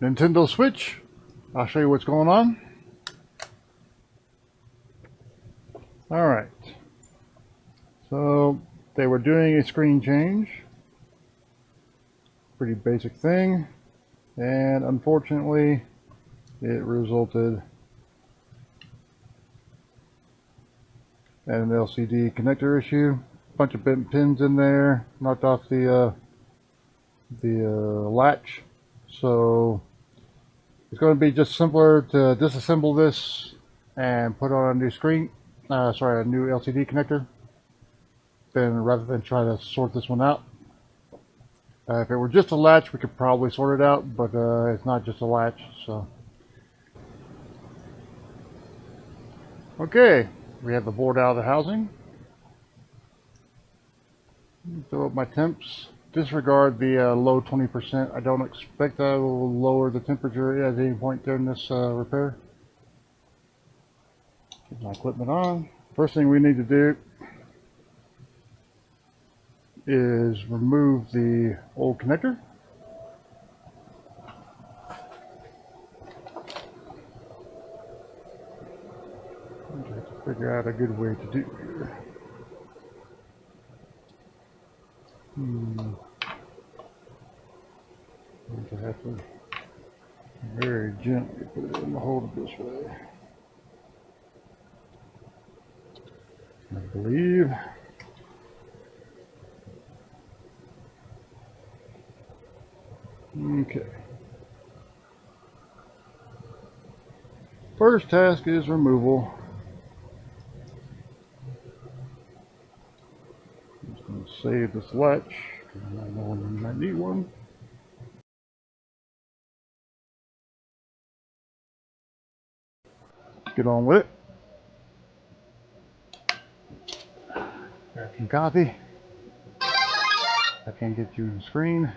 Nintendo Switch. I'll show you what's going on. Alright, so they were doing a screen change. Pretty basic thing, and unfortunately it resulted in an LCD connector issue. Bunch of bent pins in there, knocked off the latch. So it's going to be just simpler to disassemble this and put on a new screen, a new LCD connector, rather than try to sort this one out. If it were just a latch, we could probably sort it out, but it's not just a latch, so. Okay, we have the board out of the housing. Fill up my temps. Disregard the low 20%. I don't expect that I will lower the temperature at any point during this repair. Get my equipment on. First thing we need to do is remove the old connector. I have to figure out a good way to do here. I have to very gently put it in the hold this way. I believe. Okay. First task is removal. I'm just going to save this latch because I know when I need one. Get on with it. Grab some coffee. I can't get you on the screen.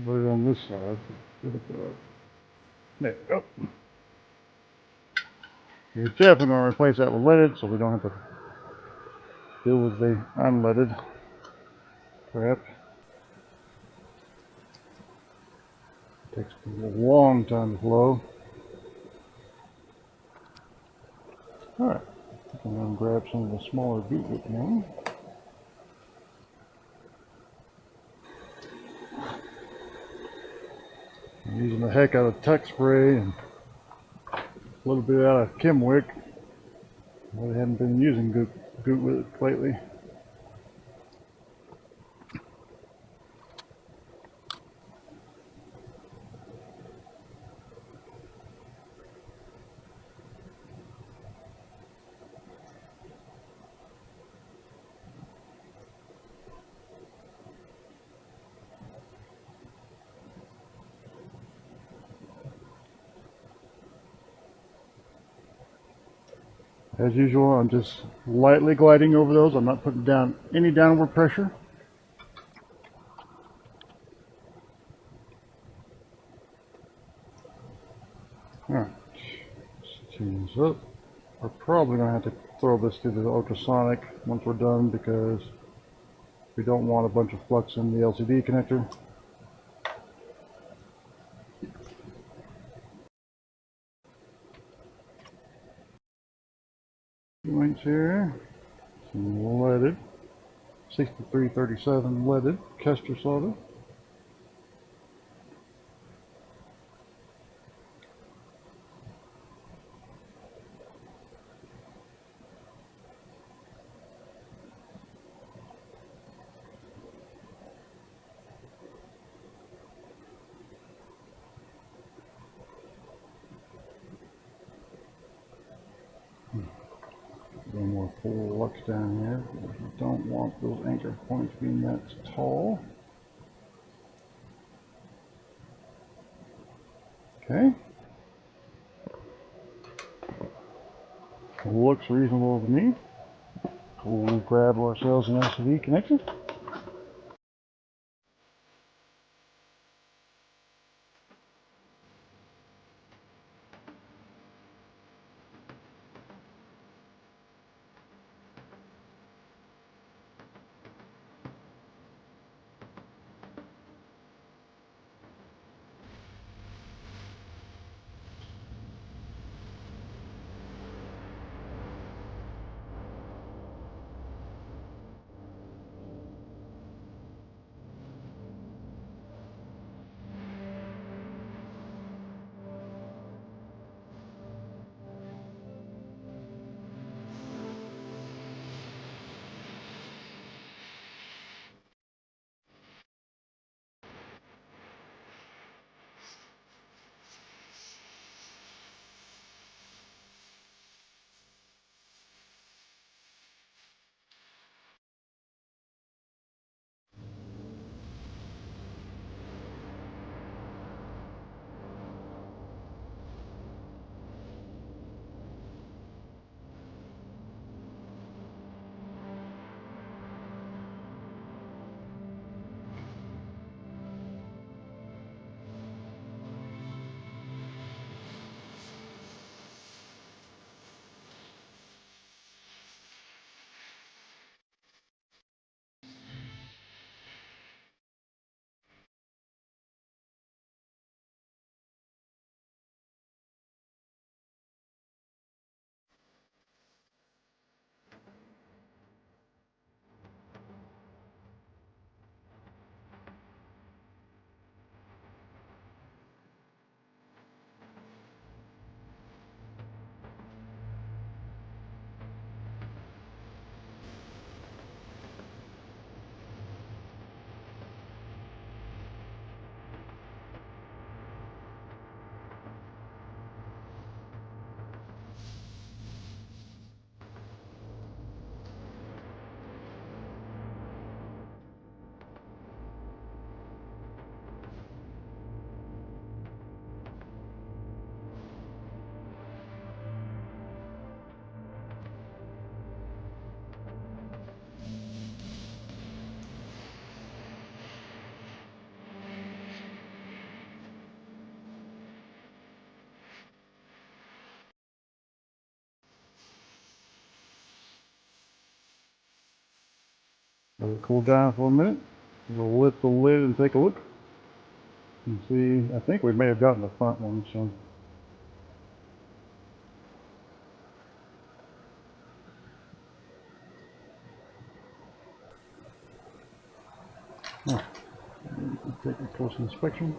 Put it on this side. There we go. You're definitely going to replace that with leaded so we don't have to deal with the unleaded crap. Takes a long time to flow. Alright, I'm going to grab some of the smaller boot Wick now. I'm using the heck out of Tuck Spray and a little bit out of Chem Wick. I really haven't been using Goot Wick lately. As usual, I'm just lightly gliding over those. I'm not putting down any downward pressure. Alright, let's tune this up. We're probably going to have to throw this through the ultrasonic once we're done because we don't want a bunch of flux in the LCD connector. Joints here, some leaded, 6337 leaded Kester solder. A little more flux down here. We don't want those anchor points being that tall. Okay. Looks reasonable to me. We'll grab ourselves an LCD connector. Let it cool down for a minute. We'll lift the lid and take a look and see. I think we may have gotten the front one, so. Oh, take a close inspection.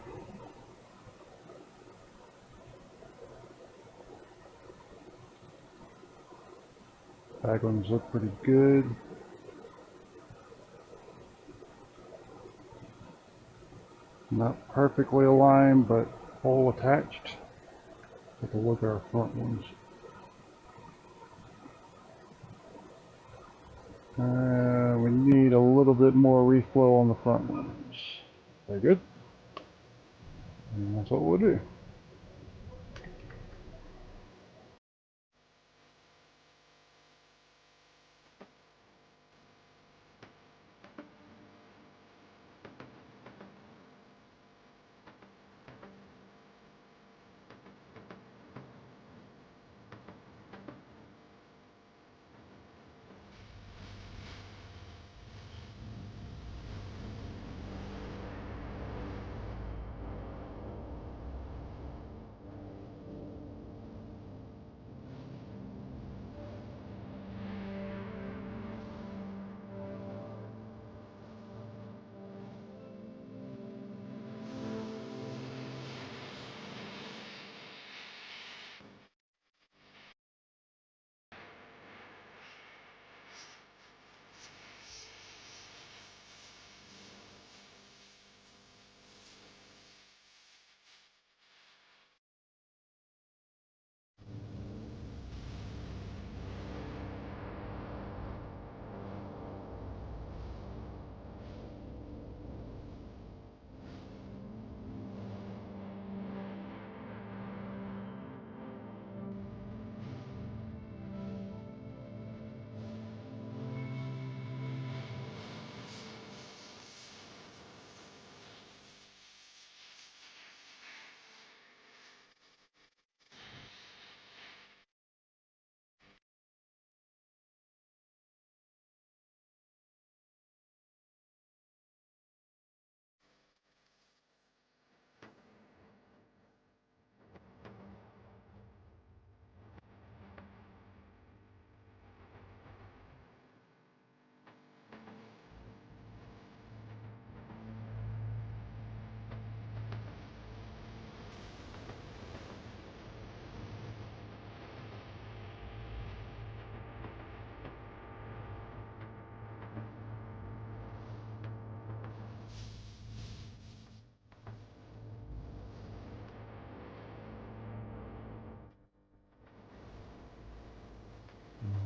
Back ones look pretty good. Not perfectly aligned, but all attached. Take a look at our front ones. We need a little bit more reflow on the front ones. Very good. And that's what we'll do.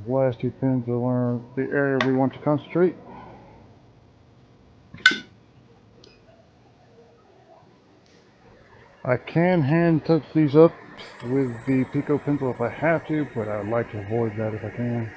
last two pins to learn the area we want to concentrate. I can hand touch these up with the Pico pencil if I have to, but I would like to avoid that if I can.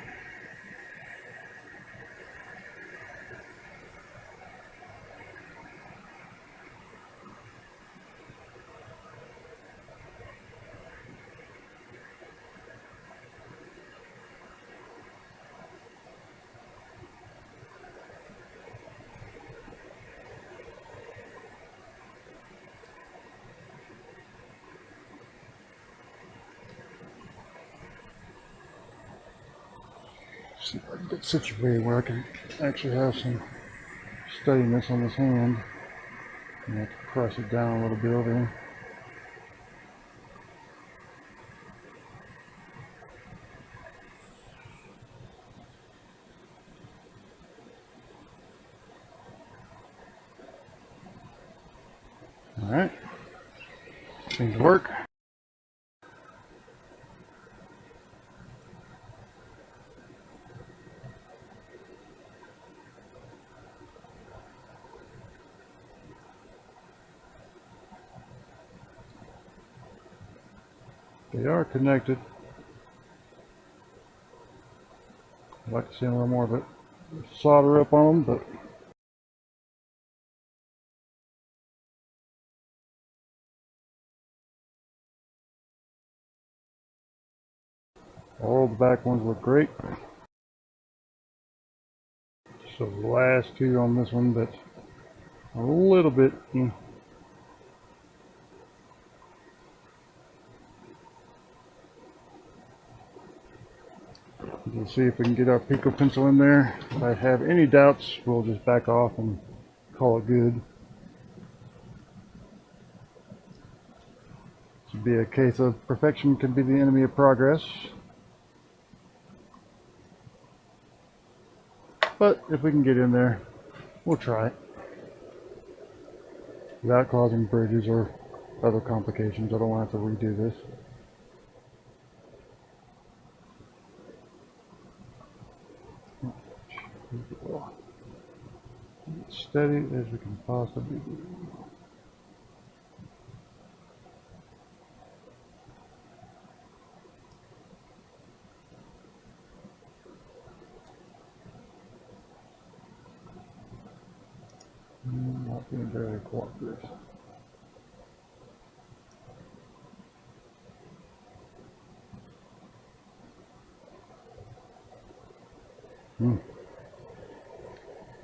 See if I can get situated where I can actually have some steadiness on this hand. I have to press it down a little bit over here. Alright, seems to work. They are connected. I'd like to see a little more of it solder up on them, but all the back ones look great. So the last two on this one, but a little bit. We'll see if we can get our Pico pencil in there. If I have any doubts, we'll just back off and call it good. This would be a case of perfection can be the enemy of progress. But if we can get in there, we'll try it. Without causing bridges or other complications. I don't want to have to redo this. As steady as we can possibly do. Not being very cooperative.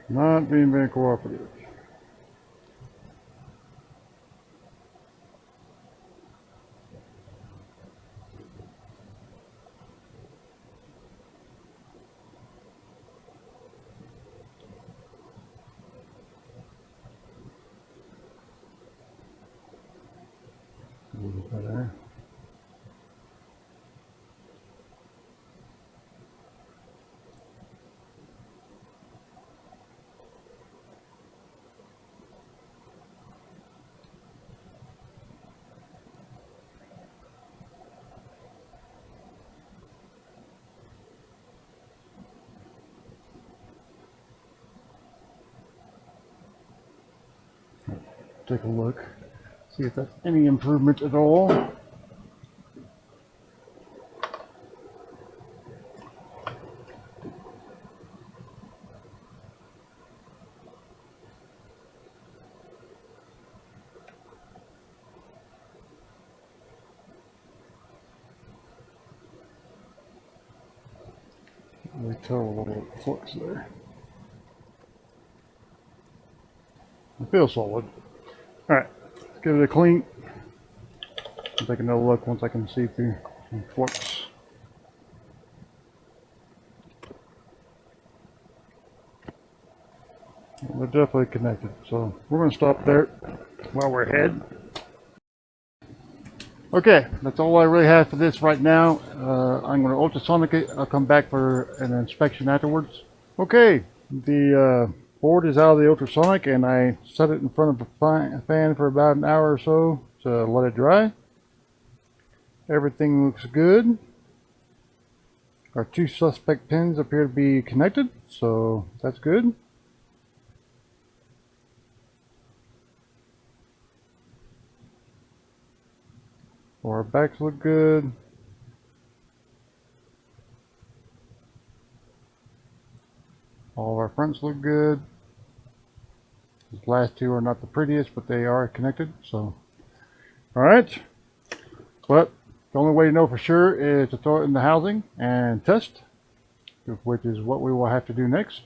Not being very cooperative. A little better. Take a look, see if that's any improvement at all. Can't really tell a little flux there. I feel solid. Alright, let's give it a clean. I'll take another look once I can see through some flux. They're definitely connected, so we're going to stop there while we're ahead. Okay, that's all I really have for this right now. I'm going to ultrasonic it. I'll come back for an inspection afterwards. Okay, the board is out of the ultrasonic, and I set it in front of a fan for about an hour or so to let it dry. Everything looks good. Our two suspect pins appear to be connected, so that's good. Our backs look good. All of our fronts look good. These last two are not the prettiest, but they are connected, so. Alright. But the only way to know for sure is to throw it in the housing and test, which is what we will have to do next.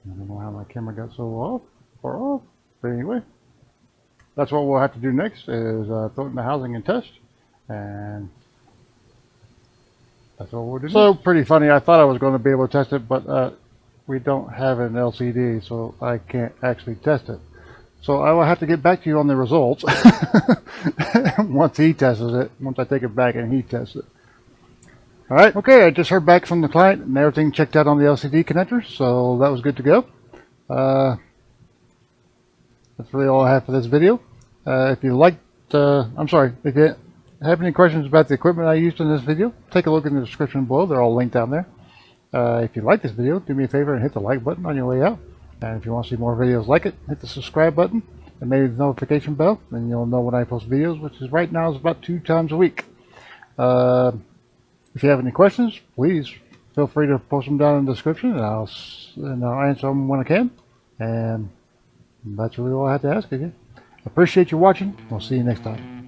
I don't know how my camera got so off or off, but anyway. That's what we'll have to do next is throw it in the housing and test. And that's what we'll do. So pretty funny. I thought I was going to be able to test it, but we don't have an LCD, so I can't actually test it. So I will have to get back to you on the results once he tests it, once I take it back and he tests it. All right. Okay, I just heard back from the client and everything checked out on the LCD connector, so that was good to go. That's really all I have for this video. If you liked, if you have any questions about the equipment I used in this video, take a look in the description below. They're all linked down there. If you like this video, do me a favor and hit the like button on your way out. And if you want to see more videos like it, hit the subscribe button and maybe the notification bell, and you'll know when I post videos, which is right now is about 2 times a week. If you have any questions, please feel free to post them down in the description, and I'll answer them when I can. And that's really all I have to ask of you. Appreciate you watching. We'll see you next time.